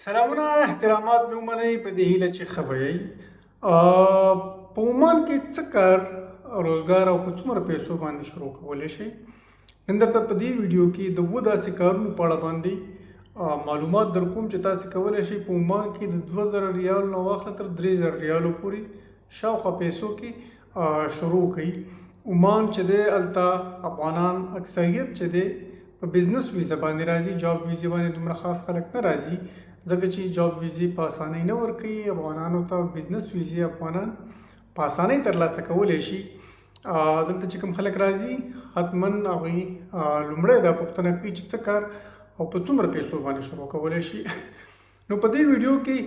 سلامونه احترامات مې ومنئ په دې هیله چې ښه به یئ. په عمان کې څه کار روزګار او په څومره پیسو باندې شروع کولی شئ. نن درته په دې ویډیو کې د 7 داسې کارونو په اړه باندې معلومات در کوم چې تاسې کولی شئ په عمان کې د 2000 ریالو نه واخله تر 3000 ریالو پورې شاوخوا پیسو کې شروع کړئ. عمان چې دی هلته افغانان اکثریت چې دی په بزنس ویزه باندې راځي، جاب ویزې باندې دومره خاص خلک نه راځي، ځکه چې جاب ویزې په اسانۍ نه ورکوي افغانانو ته. بزنس ویزې افغانان په اسانۍ ترلاسه کولی شي. دلته چې کوم خلک راځي حتما هغوی لومړی دا پوښتنه کوي چې څه کار او په څومره پیسو باندې شروع کولی شي. نو په دې ویډیو کې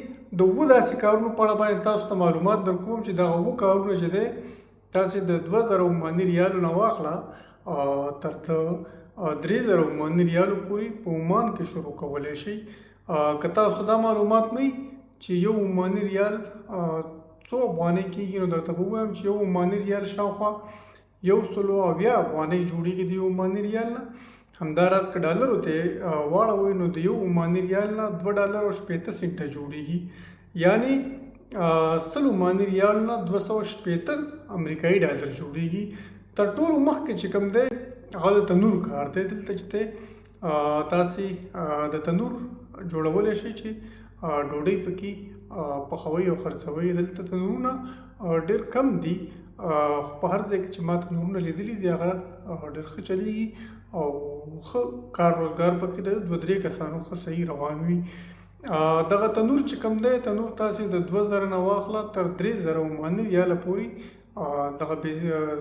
د 7 داسې کارونو په اړه باندې تاسو ته معلومات در کوم چې دغه 7 کارونه چې دی تاسې د 2000 عماني ریالو نه واخله تر 3000 عماني ریالو پورې په عمان کې شروع کولی شئ. که تاسو ته دا معلومات نه وي چې یو عماني ریال څو افغانۍ کېږي، نو درته به ووایم چې یو عماني ریال شاوخوا 170 افغانۍ جوړېږي د یو عماني ریال نه. همداراز که ډالرو ته واړوئ نو د یو عماني ریال نه $2.80 جوړېږي، یعنی 100 عماني ریال نه 280 امریکایي ډالر جوړېږي. تر ټولو مخکې چې کوم دی هغه د تنور کار دی. دلته چې دی تاسې د تنور جوړولی شئ چې ډوډۍ پکې پخوئ او خرڅوئ. دلته تنورونه ډېر کم دي، په هر ځای کې چې ما تنورونه لیدلي دي هغه ډېر ښه چلیږي او ښه کار روزګار پکې د 2-3 کسانو ښه صحیح روان وي. دغه تنور چې کوم دی تنور تاسې د 2000 نه واخله تر 3000 عماني ریاله پورې دغه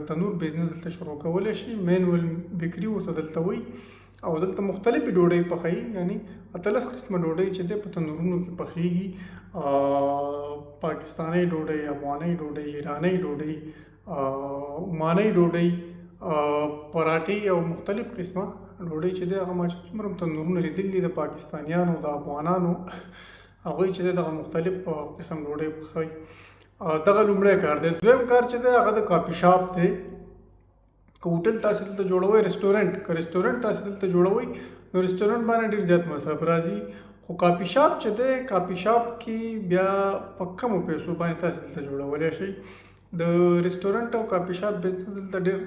تنور بزنس دلته شروع کولی شي. مینول بیکري ورته دلته وایي او دلته مختلفې ډوډۍ پخوي، یعنی 18 قسمه ډوډۍ چې دی په تنورونو کې پخیږي. پاکستاني ډوډۍ، افغاني ډوډۍ، ایراني ډوډۍ، عماني ډوډۍ، پراټې او مختلف قسمه ډوډۍ چې دی هغه ما چې څومره تنورونه لیدلي دي د پاکستانیانو د افغانانو هغوی چې دی دغه مختلف قسم ډوډۍ پخوي. دغه لومړی کار دی. دویم کار چې دی هغه د کافي شاپ دی. که هوټل تاسې دلته جوړوئ، رستورنټ که رستورنټ تاسې دلته جوړوئ نو رستورنټ باندې ډېر زیات مصرف راځي، خو کافي شاپ چې دی کافي شاپ کې بیا په کمو پیسو باندې تاسې دلته جوړولی شئ. د رستورنټ او کافي شاپ بزنس دلته ډېر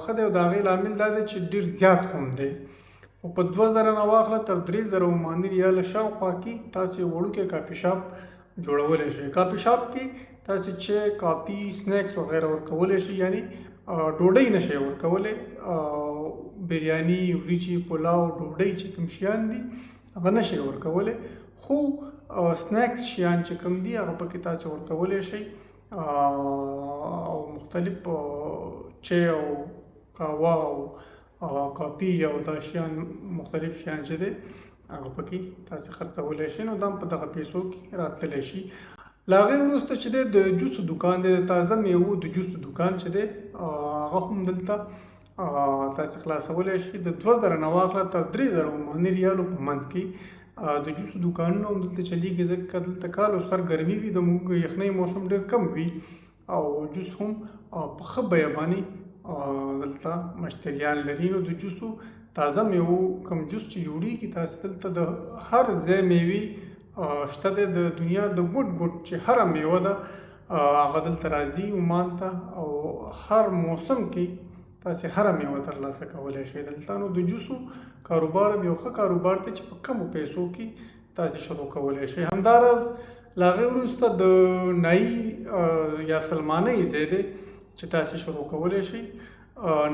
ښه دی او د هغې لامل دا دی چې ډېر زیات هم دی. خو په 2000 نه واخله تر 3000 عماني ریاله شاوخوا کې تاسې یو وړوکی کافي شاپ جوړولی شئ. کافي شاپ کې تاسې چای، کافي، سنیکس وغیره ورکولی شئ، یعنی ډوډۍ نشئ ورکولی. بریاني، وریجې، پلاو، ډوډۍ چې کوم شیان دي هغه نشئ ورکولی، خو سنیکس شیان چې کوم دي هغه پکې تاسې ورکولی شئ او مختلف چای او قهوه او کافي او دا شیان مختلف شیان چې دی هغه پکې تاسې خرڅولی شئ. نو دا په دغه پیسو کې راتللی شي. له هغې وروسته چې دی د جوسو دوکان دی، د تازه میوو د جوسو دوکان چې دی هغه هم دلته تاسې خلاصولی شئ. د 2000 نه واخله تر 3000 عماني ریالو په منځ کې د جوسو دوکانونه هم دلته چلیږي، ځکه دلته کال او سر ګرمي وي، د یخنۍ موسم ډېر کم وي او جوس هم په ښه بیه باندې دلته مشتریان لري. نو د جوسو تازه میوو کوم جوس چې جوړېږي تاسې دلته د هر ځای میوې شته دی. د دنیا د ګوټ ګوټ چې هره میوه ده هغه دلته راځي عمان ته او هر موسم کې تاسې هره میوه ترلاسه کولی شئ دلته. نو د جوسو کاروبار یو ښه کاروبار دی چې په کمو پیسو کې تاسې شروع کولی شئ. همداراز له هغې وروسته د نایي یا سلمانۍ ځای دی چې تاسې شروع کولی شئ.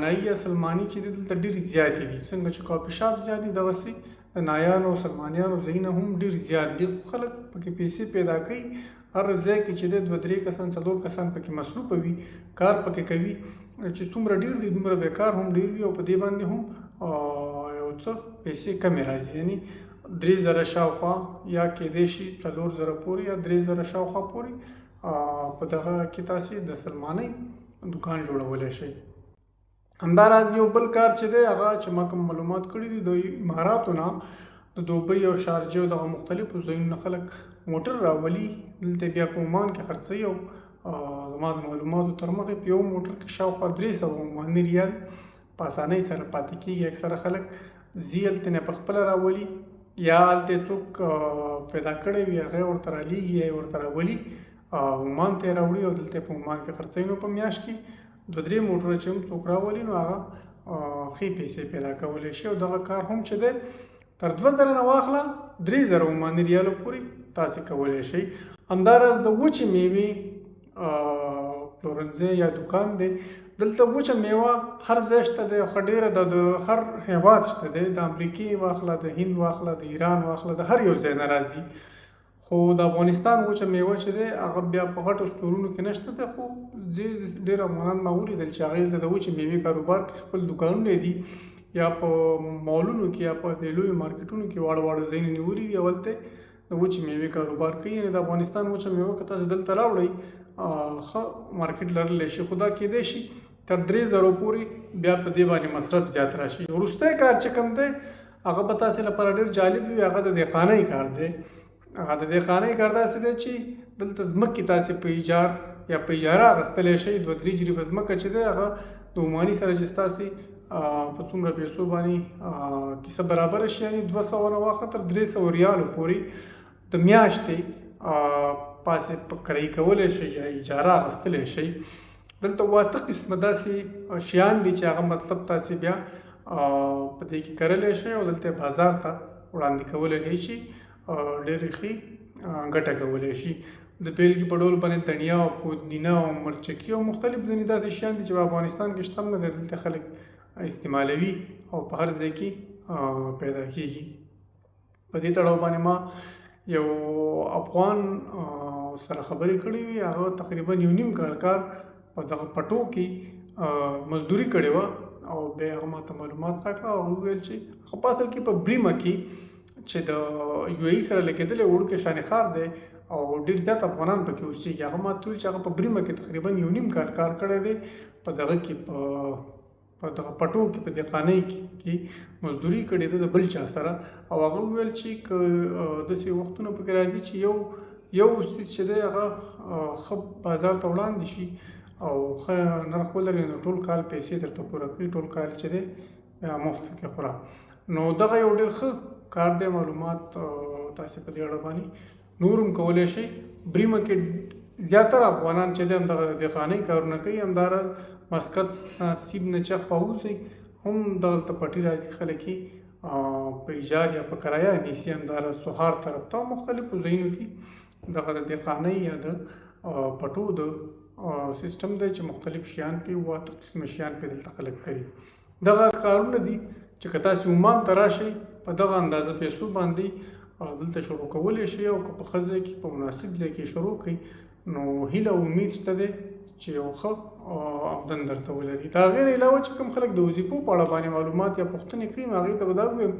نایي یا سلماني چې دی دلته ډېرې زیاتې دي، څنګه چې کافي شاپ زیات دي دغسې د نایانو او سلمانیانو ځایونه هم ډېر زیات دي، خو خلک پکې پیسې پیدا کوي. هر ځای کې چې دی 2-3 کسان 4 کسان پکې مصروفه وي، کار پکې کوي، چې څومره ډېر دي دومره بیکار هم ډېر وي او په دې باندې هم یو څه پیسې کمې راځي، یعنی 3000 شاوخوا یا کېدای شي 4000 پورې یا 3000 شاوخوا پورې په دغه کې تاسې د سلمانۍ دوکان جوړولی شئ. همداراز یو بل کار چې دی هغه چې ما کوم معلومات کړي دي د اماراتو نه، د دوبۍ او شارجې او دغه مختلفو ځایونو نه خلک موټر راولي دلته بیا په عمان کې خرڅوي او زما د معلوماتو تر مخې په یو موټر کې شاوخوا 300 عماني ریال په اسانۍ سره پاتې کېږي. اکثره خلک ځي هلته نه په خپله راولي یا هلته څوک پیدا کړی وي هغه ورته رالیږي یا یې ورته راولي عمان ته یې راوړي او دلته په عمان کې خرڅوي. نو په میاشت کې 2-3 موټره چې هم څوک راولي نو هغه ښې پیسې پیدا کولی شي. او دغه کار هم چې دی تر 2000 نه واخله 3000 عماني ریالو پورې تاسې کولی شئ. همداراز د وچې میوې پلورنځی یا دوکان دی. دلته وچه میوه هر ځای شته دی، ښه ډېره د هر هېواد شته دی، د امریکې واخله، د هند واخله، د ایران واخله، د هر یو ځای نه راځي. خو د افغانستان وچه میوه چې دی هغه بیا په غټو سټورونو کې نشته دی. خو ډېر افغانان ما ولیدل چې هغوی دلته د وچې میوې کاروبار کې خپل دوکانونه دي یا په مالونو کې یا په دې لویو مارکیټونو کې واړه واړه ځایونه نیولي دي او هلته د وچې میوې کاروبار کوي. یعنې د افغانستان وچه میوه که تاسې دلته راوړئ ښه مارکیټ لرلی شي. خو دا کیدی شي تر 3000 پورې بیا په دې باندې مصرف زیات راشي. وروستی کار چې کوم دی هغه به تاسې لپاره ډېر جالب وي. هغه د دهقانۍ کار دی. هغه د دهقانۍ کار داسې دی چې دلته ځمکې تاسې په ایجار یا په اجاره اخیستلی شئ. 2-3 جریبه ځمکه چې دی هغه د عماني سره چې ستاسې په څومره پیسو باندې کیسه برابره شي، یعنې 200 نه واخله تر 300 ریالو پورې د میاشتې پاسې کرایي کولی شئ یا اجاره اخیستلی شئ. دلته 8 قسمه داسې شیان دي چې هغه مطلب تاسې بیا په دې کې کرلی شئ او دلته بازار ته وړاندې کولی شي، ډېرې ښې ګټه کولی شي. د بیلګې په ډول باندې دڼیا او پودینه او مرچکي او مختلف ځینې داسې شیان دي چې په افغانستان کې شته هم نه دي، دلته خلک استعمالوي او په هر ځای کې پیدا کېږي. په دې تړاو باندې ما یو افغان سره خبرې کړې وې. هغه تقریبا 1.5 کال په دغه پټو کې مزدوري کړې وه او بیا هغه ماته معلومات راکړه او هغه وویل چې هغه په اصل کې په بریمه کې چې د یو ای سره لګېدلی وړوکی شانې ښار دی او ډېر زیات افغانان پکې اوسېږي. هغه ماته وویل چې هغه په بریمه کې تقریبا 1.5 کال کار کړی دی. په دغه کې په دغه پټو کې په دهقانۍ کې مزدوري کړې ده د بل چا سره. او هغه وویل چې که داسې وختونه پکې راځي چې یو څیز چې دی هغه ښه بازار ته وړاندې شي او ښه نرخ ولري نو ټول کال پیسې درته پوره کوي، ټول کال چې دی مفت کې خوره. نو دغه یو ډېر ښه کار دی. معلومات تاسې په دې اړه باندې نور هم کولی شئ. بریمه کې زیاتره افغانان چې دی همدغه دهقانۍ کارونه کوي. همداراز مسقط سیب نه چې خواوځئ هم دغلته پټي راځي خلک یې په ایجار یا په کرایه نیسي. همداراز سوهار طرف ته مختلفو ځایونو کې دغه د دهقانۍ یا د پټو د سیستم دی چې مختلف شیان پې 8 قسمه شیان پې دلته خلک کوي. دغه کارونه دي چې که تاسې عمان ته راشئ په دغه اندازه پیسو باندې دلته شروع کولی شئ او که په ښه ځای کې په مناسب ځای کې شروع کړئ نو هیله او امید شته دی چې یو ښه آمدن درته ولري. د هغې نه علاوه چې کوم خلک د وظیفو په اړه باندې معلومات یا پوښتنې کوي نو هغوی ته به دا ووایم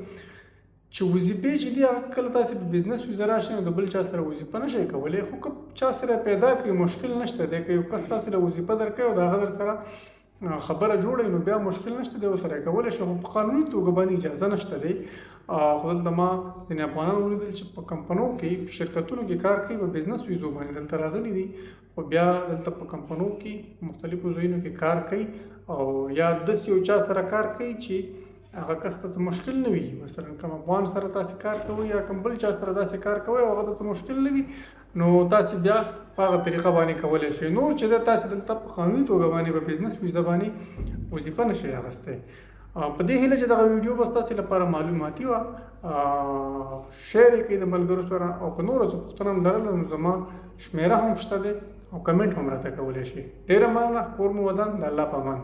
چې وظیفې چې دي هغه کله تاسې په بزنس ویزه راشئ نو د بل چا سره وظیفه نه شئ کولی. خو که چا سره پیدا کړئ مشکل نشته دی. که یو کس تاسې له وظیفه درکوي او د هغه در سره خبره جوړئ نو بیا مشکل نشته دی، ورسره یې کولی شئ. خو په قانوني توګه باندې اجازه نشته دی. خو دلته ما ځینې افغانان ولیدل چې په کمپنو کې شرکتونو کې کار کوي، په بزنس ویزو باندې دلته راغلي دي خو بیا دلته په کمپنو کې مختلفو ځایونو کې کار کوي او یا داسې یو چا سره کار کوي چې هغه کس ته مشکل نه وي. مثلا کوم افغان سره تاسې کار کوئ یا کوم بل چا سره داسې کار کوئ او هغه ته مشکل نه وي نو تاسې بیا په هغه طریقه باندې کولی شئ. نور چې دی تاسې دلته په قانوني توګه باندې په بزنس ویزه باندې وظیفه نه شئ اخیستی. په دې هیله چې دغه ویډیو به ستاسې لپاره معلوماتي وه. شیر یې کړئ د ملګرو سره او که نوره څه پوښتنه هم لرله نو زما شمېره هم شته دی او کمنټ هم راته کولی شئ. ډېره مننه. کور مو ودان. د الله په امان.